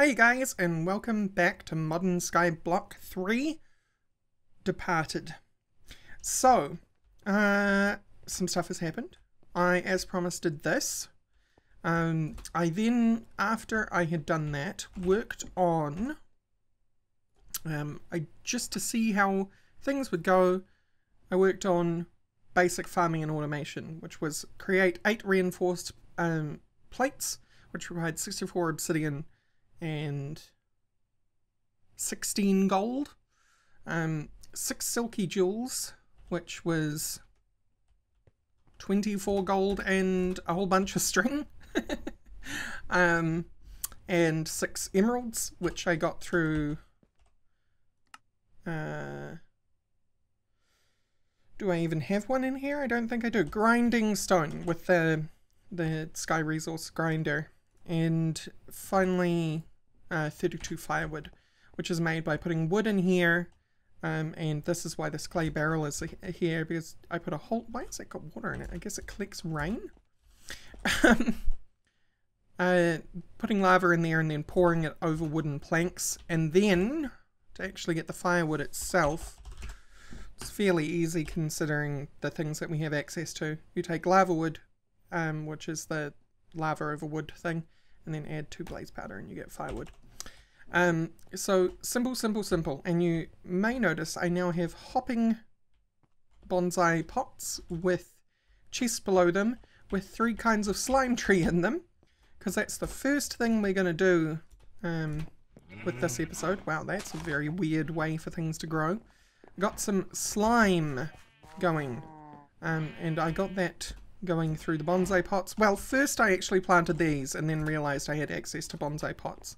Hey guys, and welcome back to Modern Skyblock 3 Departed. So, some stuff has happened. I, as promised, did this. I then, after I had done that, worked on, just to see how things would go, I worked on basic farming and automation, which was create 8 reinforced plates, which provide 64 obsidian and 16 gold, 6 silky jewels, which was 24 gold and a whole bunch of string, and 6 emeralds, which I got through, do I even have one in here? I don't think I do. Grinding stone with the sky resource grinder, and finally 32 firewood, which is made by putting wood in here, and this is why this clay barrel is here, because I put a whole, why has it got water in it? I guess it collects rain? Putting lava in there and then pouring it over wooden planks, and then to actually get the firewood itself, it's fairly easy considering the things that we have access to. You take lava wood, which is the lava over wood thing, and then add 2 blaze powder and you get firewood. So simple, and you may notice I now have hopping bonsai pots with chests below them with 3 kinds of slime tree in them, because that's the first thing we're going to do with this episode. Wow, that's a very weird way for things to grow. Got some slime going, and I got that going through the bonsai pots. Well, first I actually planted these and then realized I had access to bonsai pots,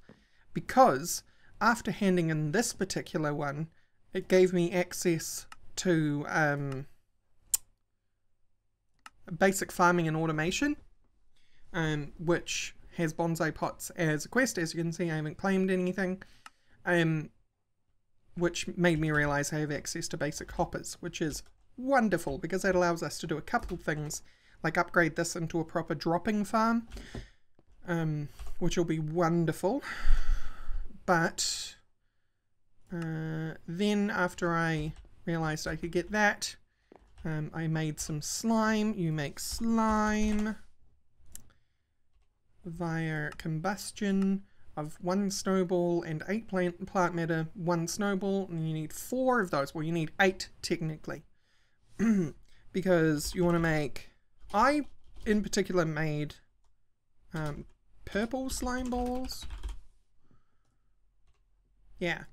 because after handing in this particular one, it gave me access to basic farming and automation, which has bonsai pots as a quest. As you can see, I haven't claimed anything, which made me realize I have access to basic hoppers, which is wonderful because that allows us to do a couple things, like upgrade this into a proper dropping farm, which will be wonderful. But then after I realized I could get that, I made some slime. You make slime via combustion of 1 snowball and 8 plant matter, 1 snowball, and you need 4 of those. Well, you need 8 technically, because you want to make, I in particular made purple slime balls. Yeah,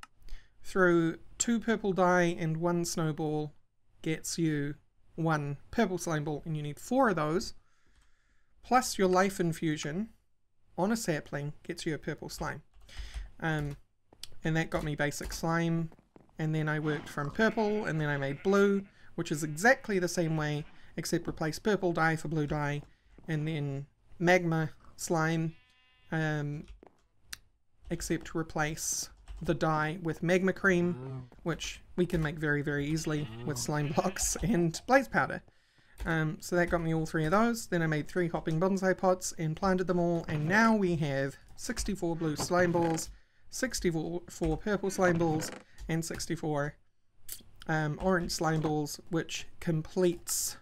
through 2 purple dye and 1 snowball gets you 1 purple slime ball, and you need 4 of those, plus your life infusion on a sapling gets you a purple slime. And that got me basic slime, and then I worked from purple, and then I made blue, which is exactly the same way, except replace purple dye for blue dye, and then magma slime, except replace the dye with magma cream, which we can make very, very easily with slime blocks and blaze powder. So that got me all 3 of those. Then I made 3 hopping bonsai pots and planted them all, and now we have 64 blue slime balls, 64 purple slime balls, and 64 orange slime balls, which completes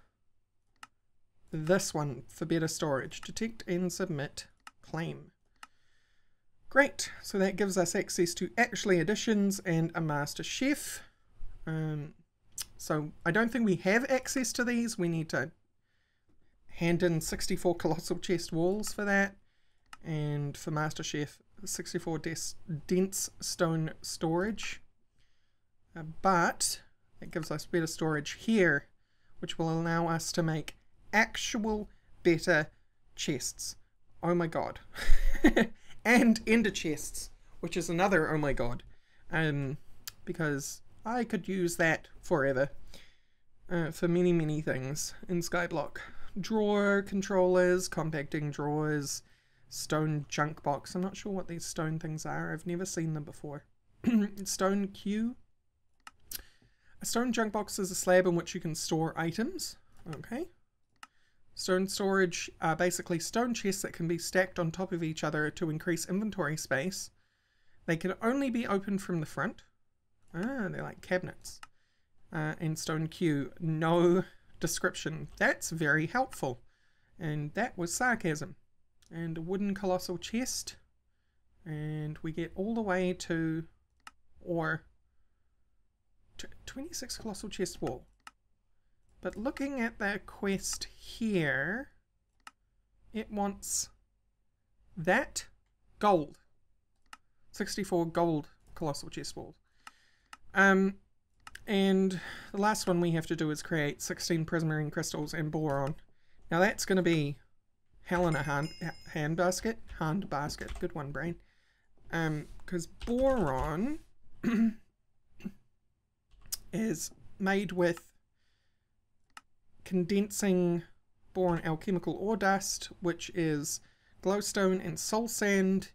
this one for better storage. Detect and submit claim. Great, so that gives us access to actually additions and a master chef. So I don't think we have access to these. We need to hand in 64 colossal chest walls for that, and for master chef 64 dense stone storage. But it gives us better storage here, which will allow us to make actual better chests. Oh my god. And ender chests, which is another oh my god, because I could use that forever, for many things in Skyblock. Drawer controllers, compacting drawers, stone junk box. I'm not sure what these stone things are. I've never seen them before. Stone queue. A stone junk box is a slab in which you can store items. Okay. Stone storage are basically stone chests that can be stacked on top of each other to increase inventory space. They can only be opened from the front. Ah, they're like cabinets. And stone queue, no description. That's very helpful. And that was sarcasm. And a wooden colossal chest. And we get all the way to, or 26 colossal chest wall. But looking at the quest here, it wants that gold. 64 gold colossal chest walls. And the last one we have to do is create 16 prismarine crystals and boron. Now that's going to be hell in a hand basket. Good one, brain. Because boron is made with condensing boron alchemical ore dust, which is glowstone and soul sand.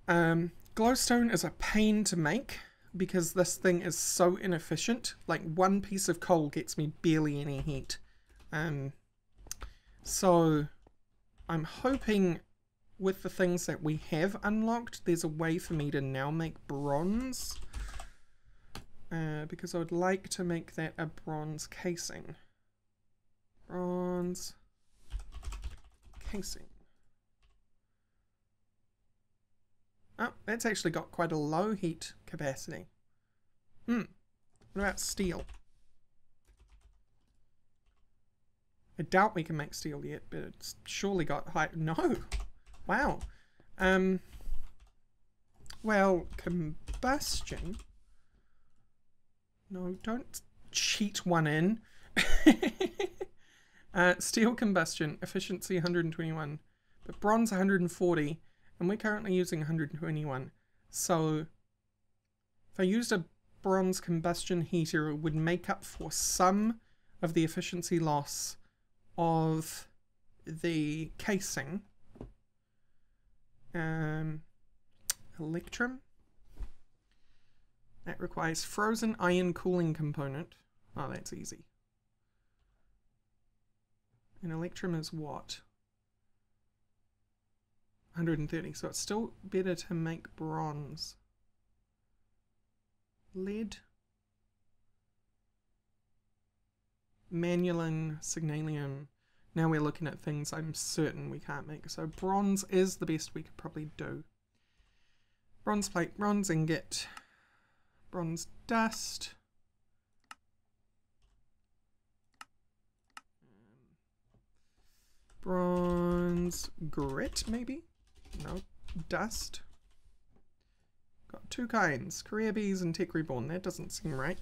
Glowstone is a pain to make because this thing is so inefficient. Like, one piece of coal gets me barely any heat. So I'm hoping with the things that we have unlocked, there's a way for me to now make bronze. Because I would like to make that a bronze casing. Bronze casing. Oh, that's actually got quite a low heat capacity. What about steel? I doubt we can make steel yet, but it's surely got high... No! Wow. Well, combustion... No, don't cheat one in. Steel combustion, efficiency 121, but bronze 140, and we're currently using 121. So if I used a bronze combustion heater, it would make up for some of the efficiency loss of the casing. Electrum. That requires frozen iron cooling component. Oh, that's easy. And electrum is what? 130. So it's still better to make bronze. Lead. Manulin, signalium. Now we're looking at things I'm certain we can't make. So bronze is the best we could probably do. Bronze plate, bronze ingot. Bronze dust. Bronze grit, maybe? No. Dust. Got two kinds. Career bees and tech reborn. That doesn't seem right.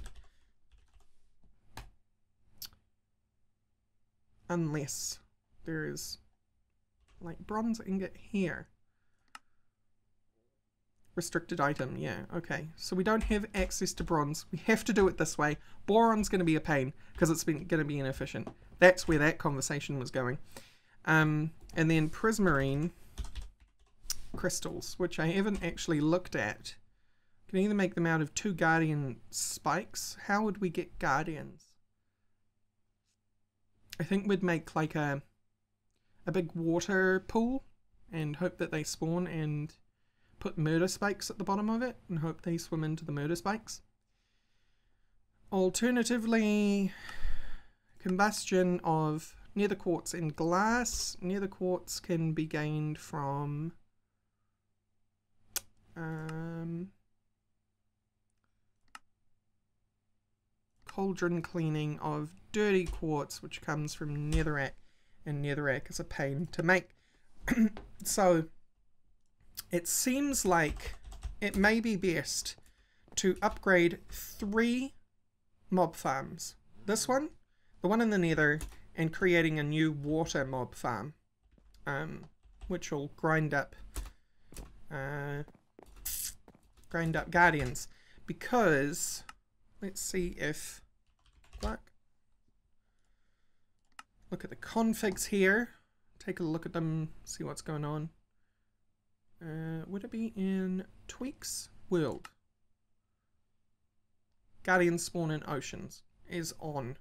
Unless there is like bronze ingot here. Restricted item, yeah, okay. So we don't have access to bronze. We have to do it this way. Boron's going to be a pain because it's going to be inefficient. That's where that conversation was going. And then prismarine crystals, which I haven't actually looked at. Can either make them out of 2 guardian spikes. How would we get guardians? I think we'd make like a big water pool and hope that they spawn and put murder spikes at the bottom of it and hope they swim into the murder spikes. Alternatively, combustion of nether quartz and glass. Nether quartz can be gained from cauldron cleaning of dirty quartz, which comes from netherrack, and netherrack is a pain to make. So it seems like it may be best to upgrade 3 mob farms. This one, the one in the nether, and creating a new water mob farm, which will grind up guardians. Because let's see if look at the configs here. Take a look at them, see what's going on. Would it be in tweaks? World. Guardians spawn in oceans is on.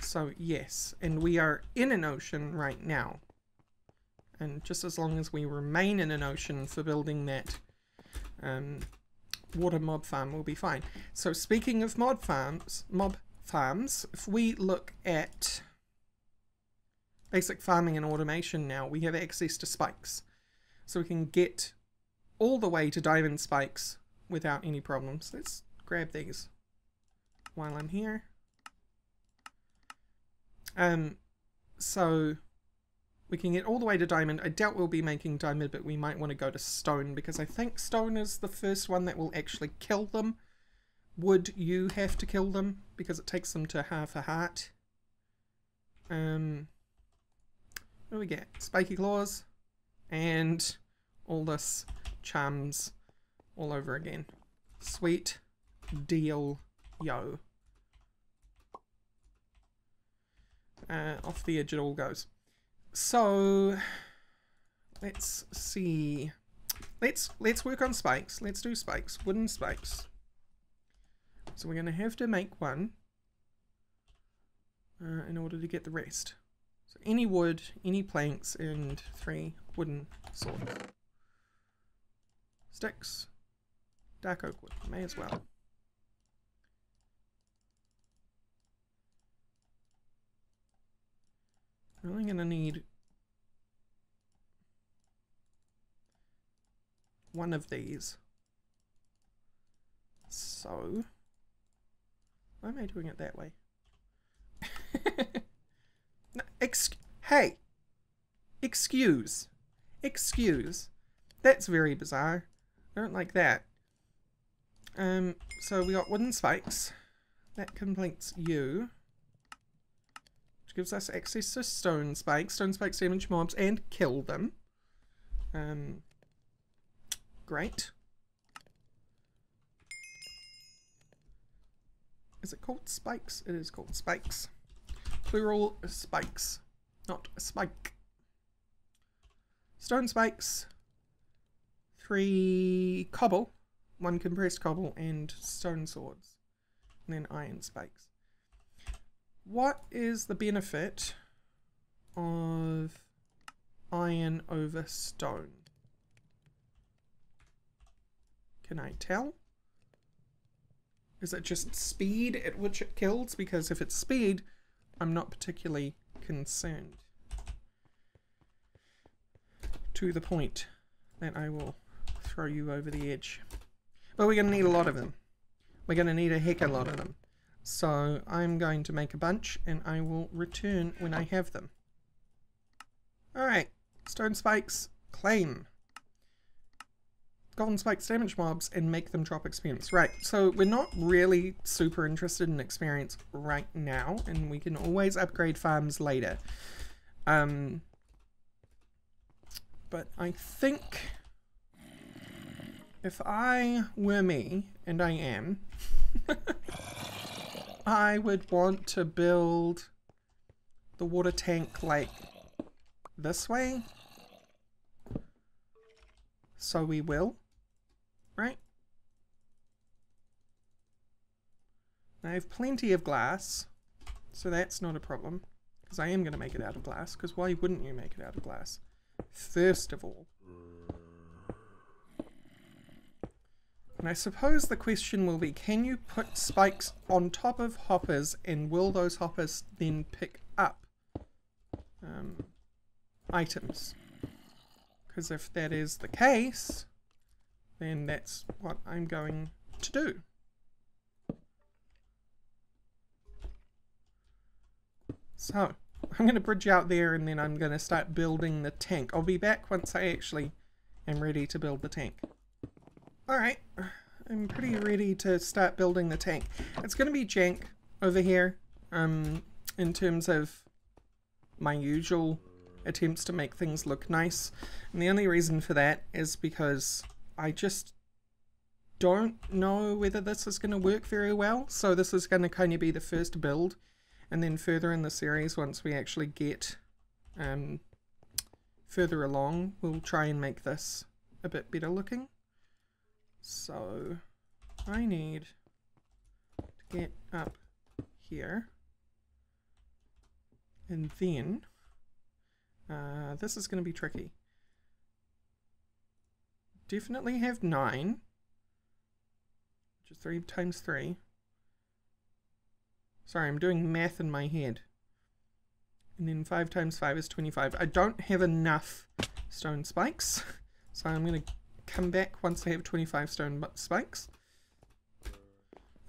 So yes, and we are in an ocean right now. And just as long as we remain in an ocean for building that water mob farm will be fine. So speaking of mob farms, if we look at basic farming and automation now, we have access to spikes. So we can get all the way to diamond spikes without any problems. Let's grab these while I'm here. So we can get all the way to diamond. I doubt we'll be making diamond, but we might want to go to stone, because I think stone is the first one that will actually kill them. Would you have to kill them? Because it takes them to half a heart. What do we get? Spiky claws. And all this charms all over again. Sweet deal, yo. Off the edge it all goes. So let's see. Let's work on spikes. Let's do spikes. Wooden spikes. So we're going to have to make one in order to get the rest. So any wood, any planks, and 3 wooden swords. Sticks. Dark oak wood. May as well. We're only going to need one of these. So, why am I doing it that way? No, hey! Excuse. That's very bizarre. I don't like that. So we got wooden spikes. That completes you. Which gives us access to stone spikes. Stone spikes damage mobs and kill them. Great. Is it called spikes? It is called spikes. Plural spikes. Not a spike. Stone spikes. 3 cobble. 1 compressed cobble and stone swords. And then iron spikes. What is the benefit of iron over stone? Can I tell? Is it just speed at which it kills? Because if it's speed, I'm not particularly concerned. To the point that I will throw you over the edge. But we're going to need a lot of them. We're going to need a heck of a lot of them. So I'm going to make a bunch and I will return when I have them. Alright, stone spikes, claim. Golden spikes damage mobs and make them drop experience. Right, so we're not really super interested in experience right now, and we can always upgrade farms later. But I think if I were me, and I am, I would want to build the water tank like this way. So we will. Right? I have plenty of glass, so that's not a problem, because I am going to make it out of glass, because why wouldn't you make it out of glass? First of all. And I suppose the question will be, can you put spikes on top of hoppers, and will those hoppers then pick up items? Because if that is the case, then that's what I'm going to do. So, I'm going to bridge out there and then I'm going to start building the tank. I'll be back once I actually am ready to build the tank. Alright, I'm pretty ready to start building the tank. It's going to be jank over here, in terms of my usual attempts to make things look nice. And the only reason for that is because I just don't know whether this is going to work very well. So this is going to kind of be the first build. And then further in the series, once we actually get further along, we'll try and make this a bit better looking. So I need to get up here. And then this is going to be tricky. Definitely have 9. Just 3 times 3. Sorry, I'm doing math in my head. And then 5 times 5 is 25. I don't have enough stone spikes, so I'm going to come back once I have 25 stone spikes.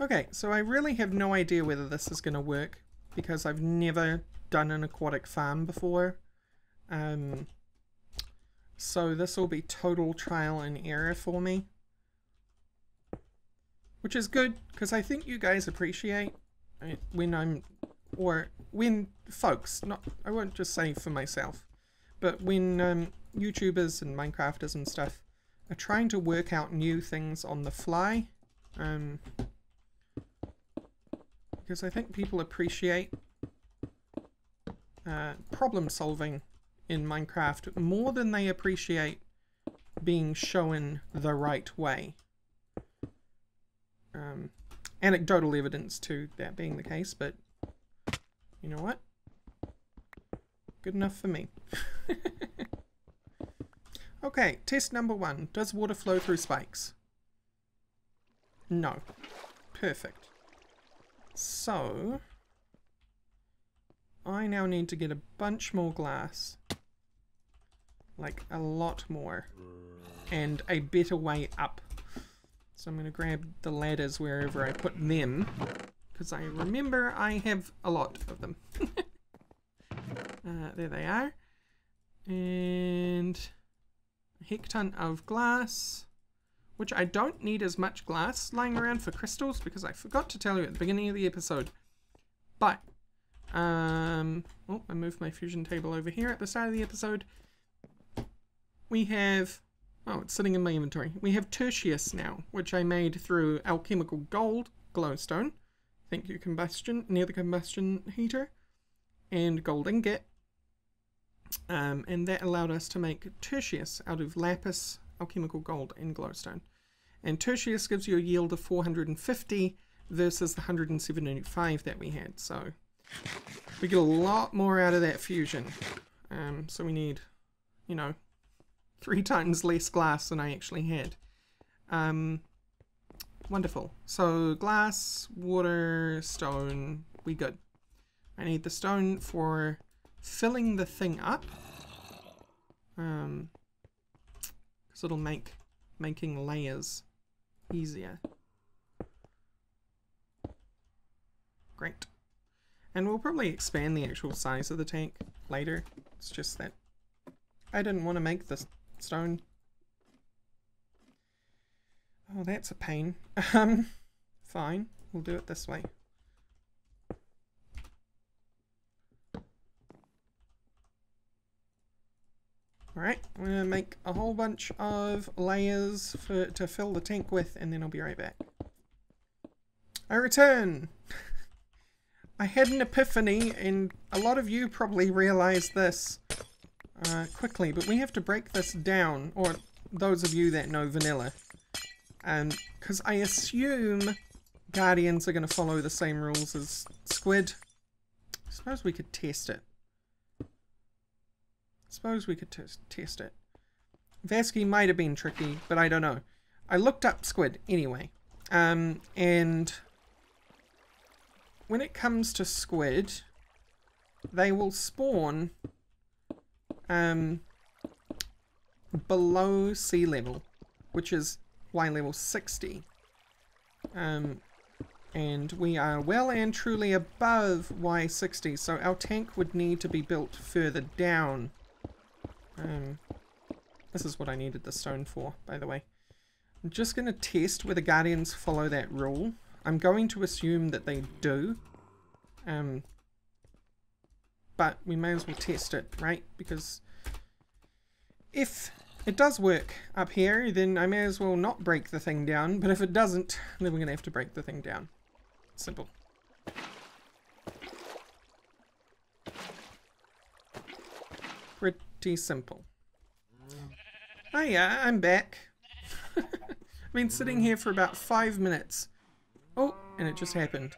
Okay, so I really have no idea whether this is going to work, because I've never done an aquatic farm before. So this will be total trial and error for me. Which is good, because I think you guys appreciate when folks, I won't just say for myself, but when YouTubers and Minecrafters and stuff are trying to work out new things on the fly, because I think people appreciate problem solving in Minecraft more than they appreciate being shown the right way. Anecdotal evidence to that being the case, but you know what? Good enough for me. Okay, test number 1. Does water flow through spikes? No. Perfect. So, I now need to get a bunch more glass. Like, a lot more. And a better way up. So I'm going to grab the ladders wherever I put them, because I remember I have a lot of them. There they are. And a heck ton of glass, which I don't need as much glass lying around for crystals, because I forgot to tell you at the beginning of the episode. But, oh, I moved my fusion table over here at the start of the episode. We have... oh, it's sitting in my inventory. We have tertius now, which I made through alchemical gold glowstone. Thank you, combustion, near the combustion heater. And gold ingot. And that allowed us to make tertius out of lapis, alchemical gold, and glowstone. And tertius gives you a yield of 450 versus the 175 that we had. So we get a lot more out of that fusion. So we need, you know, 3 times less glass than I actually had. Wonderful. So glass, water, stone, we good. I need the stone for filling the thing up. Because it'll make making layers easier. Great. And we'll probably expand the actual size of the tank later. It's just that I didn't want to make this stone. Oh, that's a pain. Fine. We'll do it this way. Alright, I'm going to make a whole bunch of layers to fill the tank with, and then I'll be right back. I return! I had an epiphany, and a lot of you probably realized this quickly, but we have to break this down, or those of you that know vanilla. Because I assume Guardians are going to follow the same rules as Squid. I suppose we could test it. Test it. Vasky might have been tricky, but I don't know. I looked up Squid anyway. And when it comes to Squid, they will spawn below sea level, which is Y level 60. And we are well and truly above Y60, so our tank would need to be built further down. This is what I needed the stone for, by the way. I'm just going to test whether Guardians follow that rule. I'm going to assume that they do. But we may as well test it, right? Because if it does work up here, then I may as well not break the thing down. But if it doesn't, then we're going to have to break the thing down. Simple. Pretty simple. Oh yeah, I'm back. I've been sitting here for about 5 minutes. Oh, and it just happened.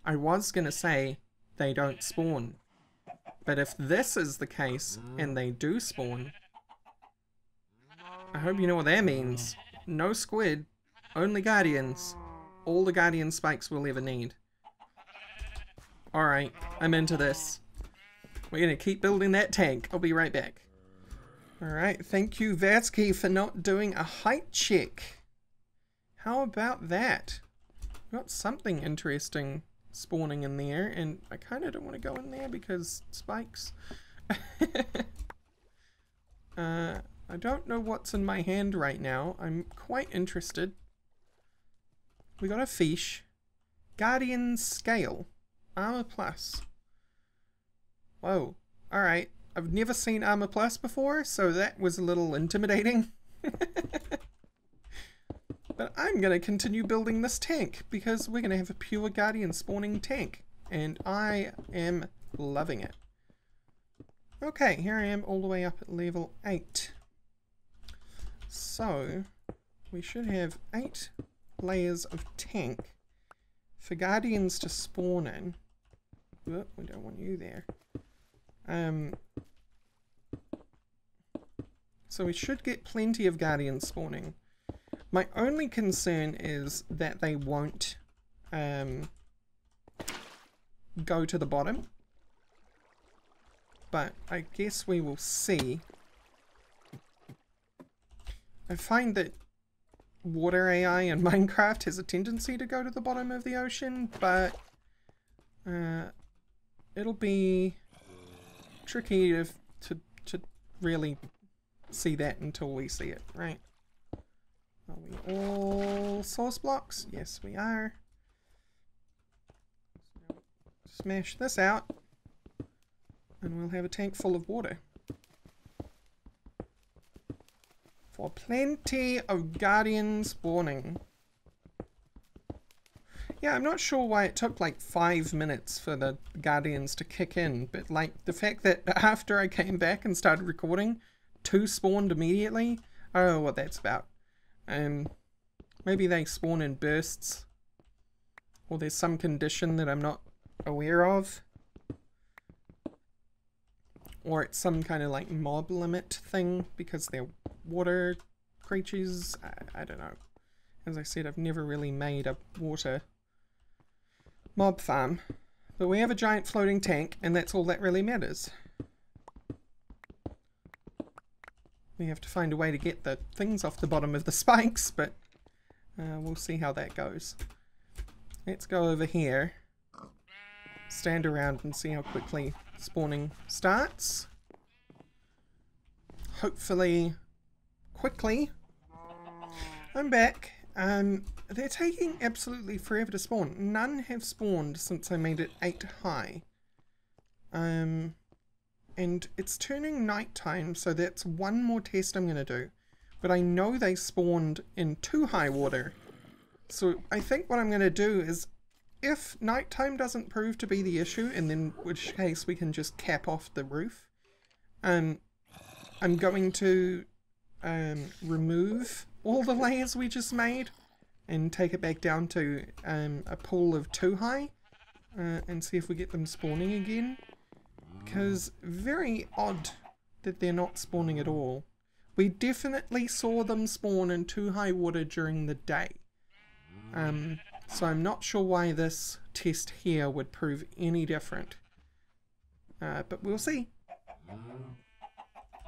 I was going to say they don't spawn. But if this is the case, and they do spawn, I hope you know what that means. No squid. Only Guardians. All the Guardian spikes we'll ever need. Alright, I'm into this. We're gonna keep building that tank. I'll be right back. Alright, thank you Vatsky for not doing a height check. How about that? Got something interesting spawning in there, and I kind of don't want to go in there because spikes. I don't know what's in my hand right now. I'm quite interested. We got a fish. Guardian Scale. Armor Plus. Whoa. Alright. I've never seen Armor Plus before, so that was a little intimidating. But I'm going to continue building this tank, because we're going to have a pure Guardian spawning tank. And I am loving it. Okay, here I am all the way up at level 8. So, we should have 8 layers of tank for Guardians to spawn in. Oh, we don't want you there. So we should get plenty of Guardians spawning. My only concern is that they won't go to the bottom. But I guess we will see. I find that water AI in Minecraft has a tendency to go to the bottom of the ocean, but it'll be tricky to really see that until we see it, right? Are we all source blocks? Yes, we are. Smash this out, and we'll have a tank full of water. For plenty of Guardian spawning. Yeah, I'm not sure why it took like 5 minutes for the Guardians to kick in, but like the fact that after I came back and started recording, 2 spawned immediately. I don't know what that's about. Maybe they spawn in bursts, or there's some condition that I'm not aware of, or it's some kind of like mob limit thing because they're water creatures. I don't know. As I said, I've never really made a water mob farm, but we have a giant floating tank, and that's all that really matters. We have to find a way to get the things off the bottom of the spikes, but we'll see how that goes. Let's go over here, stand around and see how quickly spawning starts. Hopefully quickly. I'm back. They're taking absolutely forever to spawn. None have spawned since I made it 8 high. And it's turning nighttime, so that's one more test I'm going to do. But I know they spawned in 2 high water. So I think what I'm going to do is, if nighttime doesn't prove to be the issue, and then which case we can just cap off the roof, I'm going to remove all the layers we just made and take it back down to a pool of 2 high and see if we get them spawning again. Because very odd that they're not spawning at all. We definitely saw them spawn in 2 high water during the day. So I'm not sure why this test here would prove any different. But we'll see.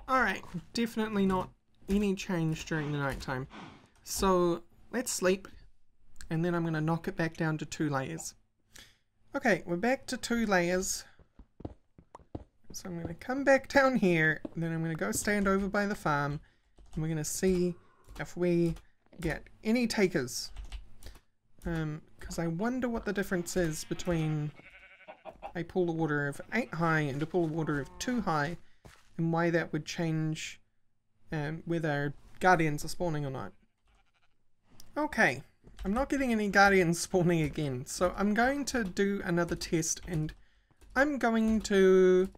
Alright, definitely not any change during the nighttime. So let's sleep, and then I'm going to knock it back down to 2 layers. Okay, we're back to 2 layers. So I'm going to come back down here, and then I'm going to go stand over by the farm, and we're going to see if we get any takers. Because I wonder what the difference is between a pool of water of 8 high and a pool of water of 2 high, and why that would change whether Guardians are spawning or not. Okay, I'm not getting any Guardians spawning again, so I'm going to do another test, and I'm going to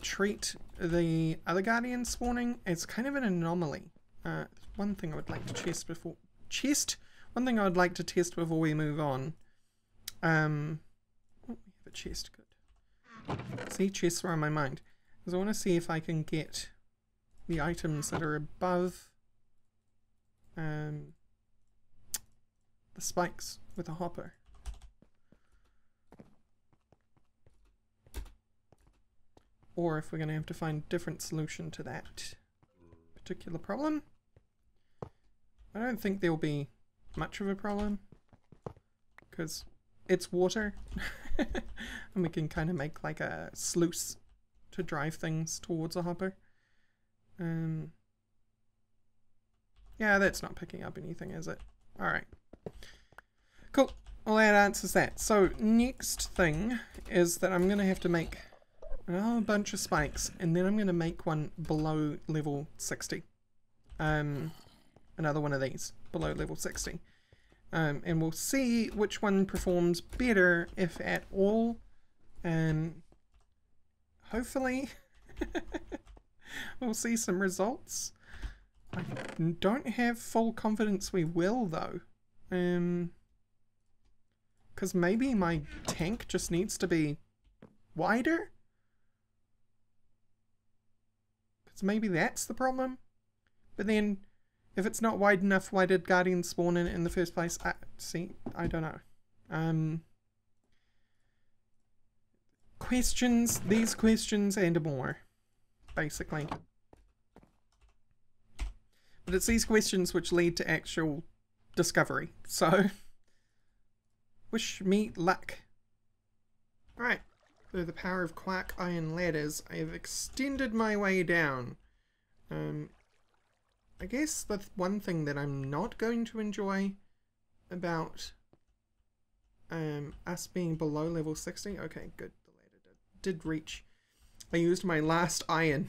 treat the other Guardian spawning as kind of an anomaly. One thing I would like to test before we move on. Oh, we have a chest, good. See, chests were on my mind. Because I want to see if I can get the items that are above the spikes with a hopper. Or if we're going to have to find a different solution to that particular problem. I don't think there'll be much of a problem, because it's water and we can kind of make like a sluice to drive things towards a hopper. Yeah, that's not picking up anything, is it? Alright. Cool. Well, that answers that. So, next thing is that I'm going to have to make a bunch of spikes, and then I'm going to make one below level 60. Another one of these below level 60. And we'll see which one performs better, if at all. Hopefully we'll see some results. I don't have full confidence we will, though. Because maybe my tank just needs to be wider? Because maybe that's the problem? But then, if it's not wide enough, why did Guardians spawn in it in the first place? I don't know. Questions, these questions and more, basically. But it's these questions which lead to actual discovery, so wish me luck. Alright, through the power of quark iron ladders, I have extended my way down. I guess the one thing that I'm not going to enjoy about us being below level 60, okay, good, the ladder did reach. I used my last iron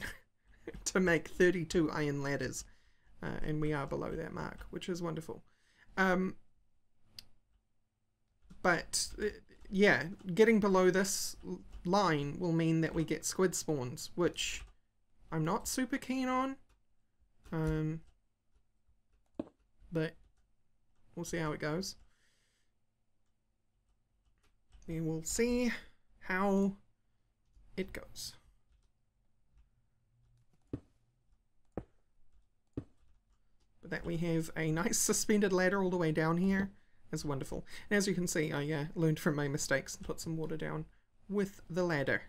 to make 32 iron ladders. And we are below that mark, which is wonderful. But yeah, getting below this line will mean that we get squid spawns, which I'm not super keen on. But we'll see how it goes. We will see how it goes. That we have a nice suspended ladder all the way down here is wonderful. And as you can see, I learned from my mistakes and put some water down with the ladder.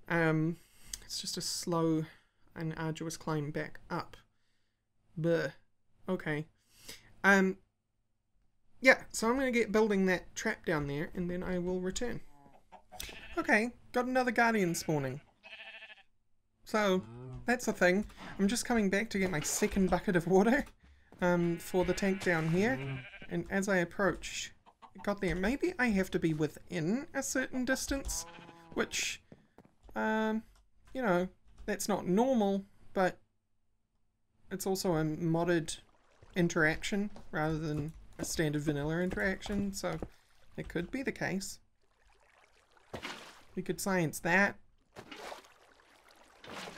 It's just a slow and arduous climb back up. But okay. Yeah, so I'm going to get building that trap down there and then I will return. Okay, got another guardian spawning. So, that's the thing. I'm just coming back to get my second bucket of water for the tank down here. And as I approach, it got there. Maybe I have to be within a certain distance, which, you know, that's not normal, but it's also a modded interaction rather than a standard vanilla interaction, so it could be the case. We could science that.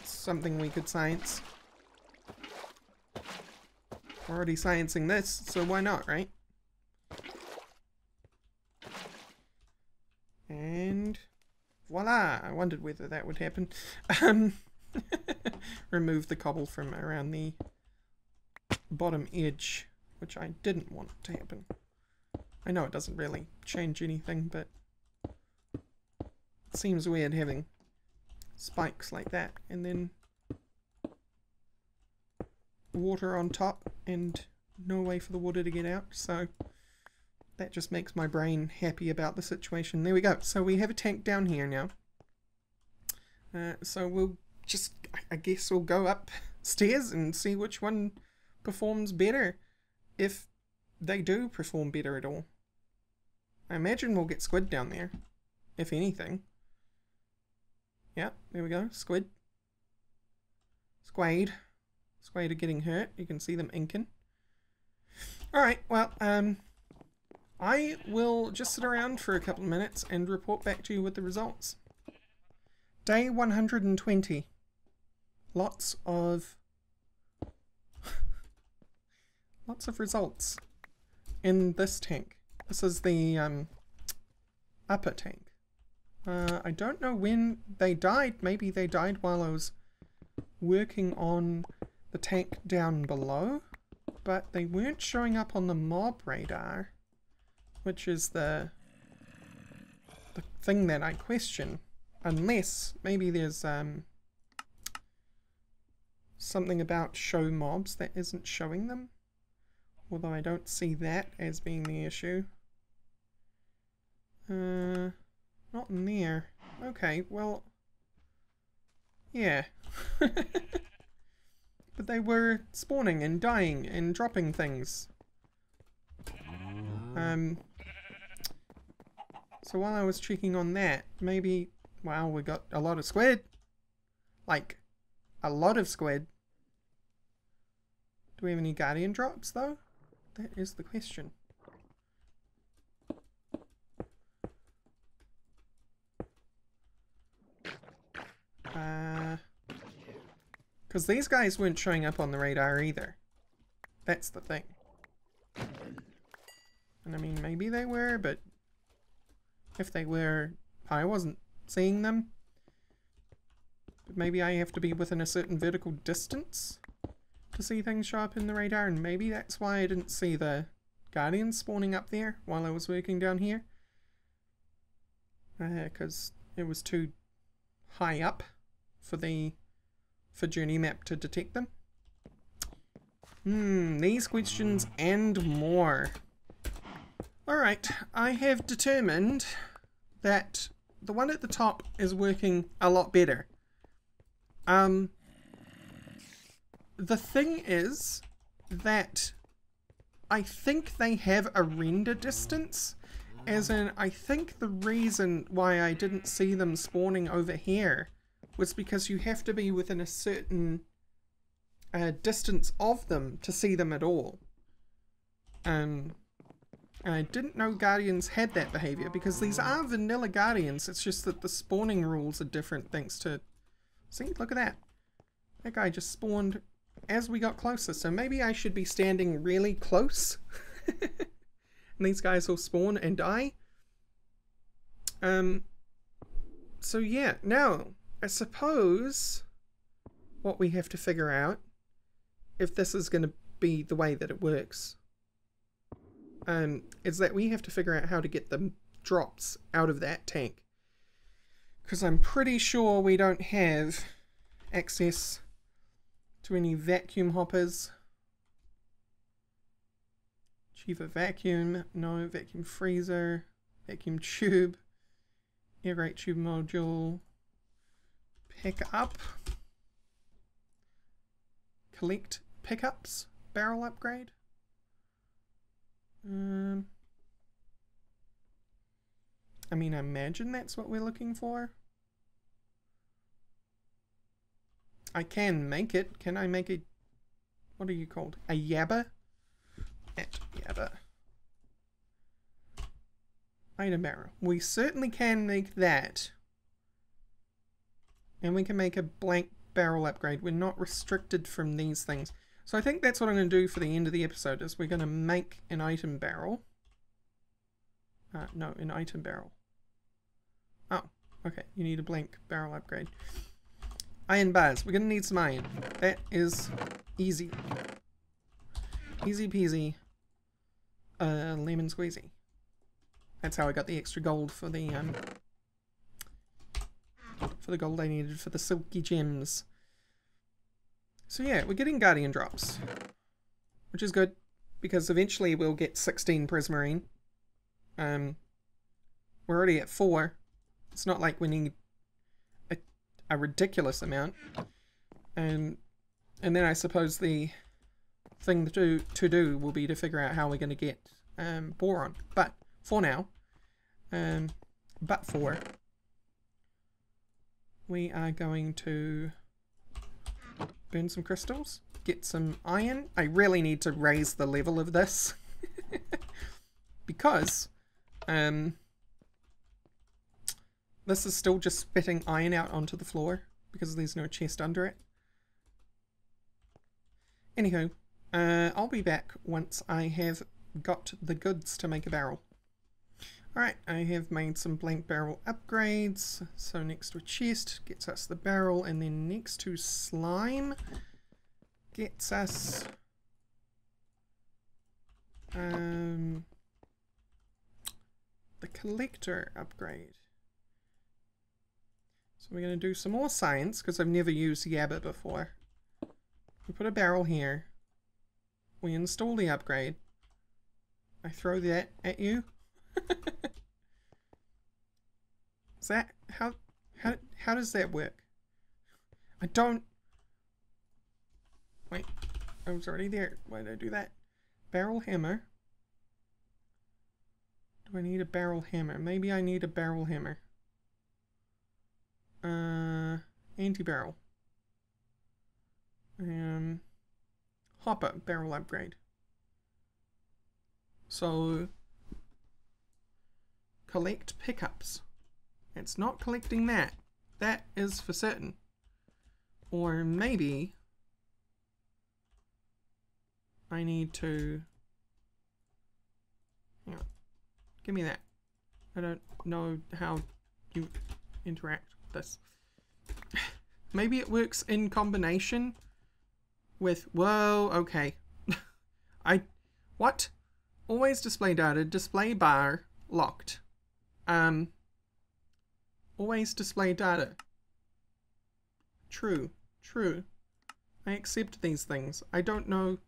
Something we could science. We're already sciencing this, so why not, right? And voila! I wondered whether that would happen. Remove the cobble from around the bottom edge, which I didn't want to happen. I know it doesn't really change anything, but it seems weird having spikes like that and then water on top and no way for the water to get out, so that just makes my brain happy about the situation. There we go. So we have a tank down here now. So we'll just, I guess we'll go upstairs and see which one performs better, if they do perform better at all. I imagine we'll get squid down there, if anything. Yeah, there we go. Squid. Squade. Squade are getting hurt. You can see them inking. Alright, well, I will just sit around for a couple of minutes and report back to you with the results. Day 120. Lots of results in this tank. This is the upper tank. I don't know when they died. Maybe they died while I was working on the tank down below. but they weren't showing up on the mob radar, which is the thing that I question. Unless maybe there's something about show mobs that isn't showing them, although I don't see that as being the issue. Not in there. Okay, well, yeah. But they were spawning and dying and dropping things. So while I was checking on that, maybe, wow, we got a lot of squid. Like, a lot of squid. Do we have any guardian drops, though? That is the question. Because these guys weren't showing up on the radar either. That's the thing. And I mean, maybe they were, but if they were, I wasn't seeing them. But maybe I have to be within a certain vertical distance to see things show up in the radar, and maybe that's why I didn't see the guardians spawning up there while I was working down here. Because it was too high up for Journey Map to detect them. These questions and more. Alright, I have determined that the one at the top is working a lot better. The thing is that I think they have a render distance, as in I think the reason why I didn't see them spawning over here was because you have to be within a certain distance of them to see them at all. And I didn't know Guardians had that behavior, because these are vanilla Guardians, it's just that the spawning rules are different thanks to... See, look at that. That guy just spawned as we got closer, so maybe I should be standing really close. And these guys will spawn and die. So yeah, now, I suppose what we have to figure out, if this is going to be the way that it works, is that we have to figure out how to get the drops out of that tank. Because I'm pretty sure we don't have access to any vacuum hoppers. Chiva vacuum, no. Vacuum freezer, vacuum tube, air rate tube module, pick up, collect pickups, barrel upgrade. I mean, I imagine that's what we're looking for. I can make it. Can I make a... What are you called? A yabba? At yabba. Item barrel. We certainly can make that. And we can make a blank barrel upgrade. We're not restricted from these things. So I think that's what I'm going to do for the end of the episode, is we're going to make an item barrel. No, an item barrel. Oh, okay. You need a blank barrel upgrade. Iron bars. We're going to need some iron. That is easy. Easy peasy. Lemon squeezy. That's how I got the extra gold for the gold I needed for the silky gems. So yeah, we're getting guardian drops, which is good, because eventually we'll get 16 prismarine. We're already at 4. It's not like we need a ridiculous amount. And then I suppose the thing to do will be to figure out how we're going to get boron. But for now, we are going to burn some crystals, get some iron. I really need to raise the level of this because this is still just spitting iron out onto the floor because there's no chest under it. Anywho, I'll be back once I have got the goods to make a barrel. Alright, I have made some blank barrel upgrades. So next to a chest gets us the barrel, and then next to slime gets us The collector upgrade. So we're going to do some more science, because I've never used Yabba before. We put a barrel here. We install the upgrade. I throw that at you. Is that... How does that work? I don't... Wait. I was already there. Why did I do that? Barrel hammer. Do I need a barrel hammer? Maybe I need a barrel hammer. Anti-barrel. Hopper barrel upgrade. So, collect pickups. It's not collecting that. That is for certain. Or maybe I need to... Hang on. Give me that. I don't know how you interact with this. Maybe it works in combination with... Whoa, okay. What? Always display data, display bar, locked. Always display data. True, true. I accept these things. I don't know...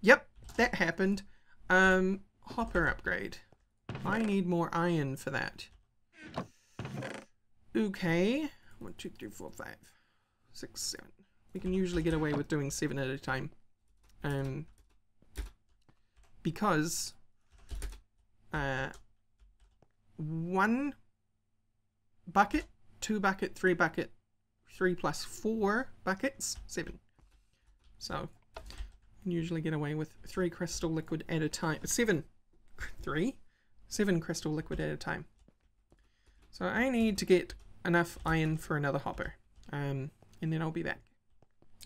Yep, that happened. Hopper upgrade. I need more iron for that. Okay. 1, 2, 3, 4, 5, 6, 7. We can usually get away with doing 7 at a time. Because 1 bucket, 2 bucket, 3 bucket, 3 plus 4 buckets, 7. So you can usually get away with 3 crystal liquid at a time. 7 crystal liquid at a time. So I need to get enough iron for another hopper. And then I'll be back.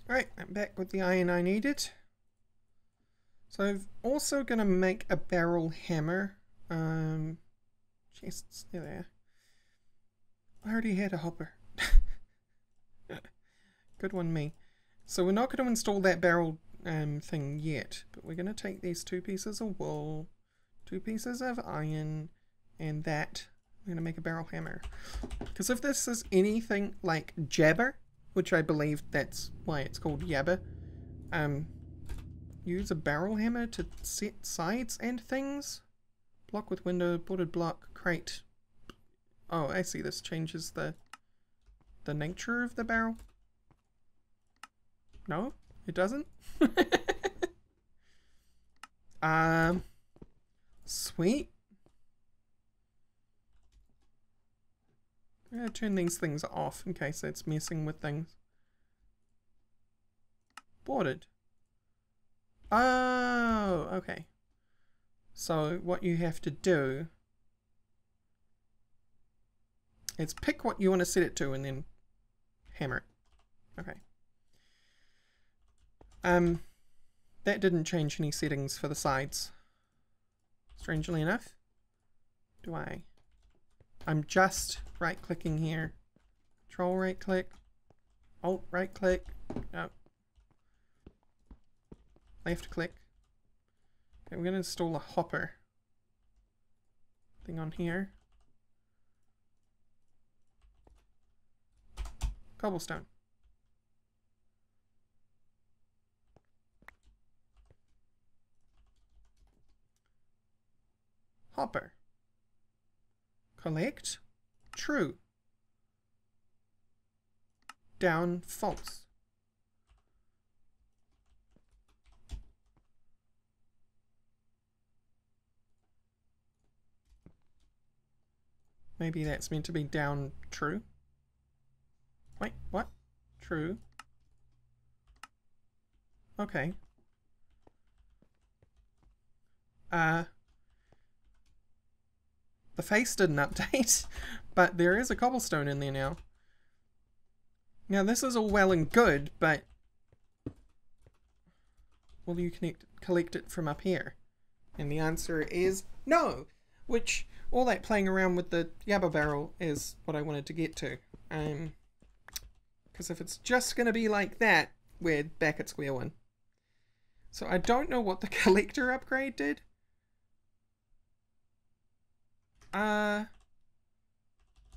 Alright, I'm back with the iron I needed. So I'm also going to make a barrel hammer. Chests, there. I already had a hopper. Good one, me. So we're not going to install that barrel thing yet, but we're going to take these 2 pieces of wool, 2 pieces of iron, and that. I'm going to make a barrel hammer. Because if this is anything like Jabber, which I believe that's why it's called Yabba, use a barrel hammer to set sides and things. Block with window, boarded block, crate. Oh, I see, this changes the nature of the barrel. No, it doesn't. Sweet. I'm going to turn these things off in case it's messing with things. Boarded. Oh, okay. So what you have to do is pick what you want to set it to and then hammer it. Okay. That didn't change any settings for the sides. Strangely enough. Do I? I'm just right clicking here. Control right click. Alt right click. No. Left click. Okay, we're going to install a hopper thing on here. Cobblestone. Hopper. Collect. True. Down. False. Maybe that's meant to be down. True. Wait, what? True. Okay. The face didn't update, but there is a cobblestone in there now. Now this is all well and good, but will you collect it from up here? And the answer is no, which all that playing around with the Yabba barrel is what I wanted to get to. Because if it's just going to be like that, we're back at square one. So I don't know what the collector upgrade did. I'm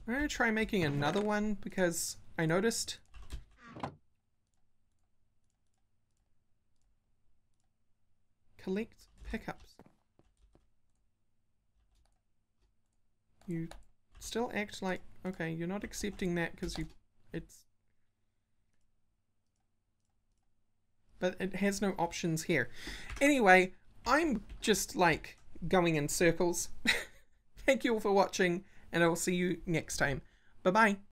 going to try making another one because I noticed collect pickups. You still act like, okay, you're not accepting that because but it has no options here. Anyway, I'm just like going in circles. Thank you all for watching, and I will see you next time. Bye bye.